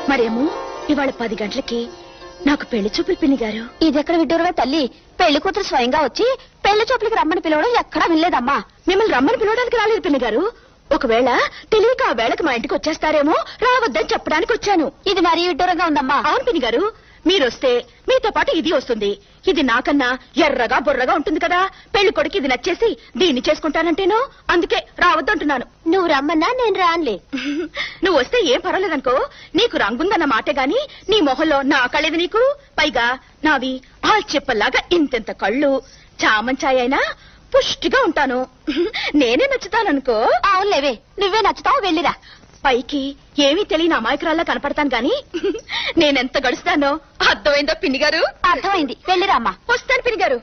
మరేమో ఇవాళ 10 గంటలకి నాకు పెళ్లి చూపులు పిన్ని గారు. ఇదెక్కడ విడ్డూరుగా తల్లి, పెళ్లి కూతురు స్వయంగా వచ్చి పెళ్లి చూపులకి రమ్మని పిలవడం ఎక్కడా వినలేదమ్మా. మిమ్మల్ని రమ్మని పిలవడానికి రాలేదు పిన్ని గారు. ఒకవేళ తెలియక ఆ వేళకి మా ఇంటికి వచ్చేస్తారేమో రావద్దని చెప్పడానికి వచ్చాను. ఇది మరీ విడ్డూరంగా ఉందమ్మా. అవును పిన్ని గారు, మీరొస్తే మీతో పాటు ఇది వస్తుంది. ఇది నాకన్నా ఎర్రగా బుర్రగా ఉంటుంది కదా. పెళ్లి కొడుకు ఇది నచ్చేసి దీన్ని చేసుకుంటానంటేనో, అందుకే రావద్దంటున్నాను. నువ్వు రమ్మన్నా నేను రానులే. నువ్వు వస్తే ఏం పర్వాలేదనుకో. నీకు రంగుందన్న మాటే గాని నీ మొహంలో నా కళ్ళేది నీకు. పైగా నావి ఆల్చెప్పల్లాగా ఇంతెంత కళ్ళు. చామంచాయ్ అయినా పుష్టిగా ఉంటాను. నేనే నచ్చుతాననుకో. అవునులేవే, నువ్వే నచ్చుతావు, వెళ్ళిరా. పైకి ఏమీ తెలియని అమాయకురాల్లా కనపడతాను గాని నేనెంత గడుస్తానో అర్థమైందో పిన్ని గారు? అర్థమైంది, వెళ్ళిరా అమ్మా. వస్తాను పిన్ని గారు.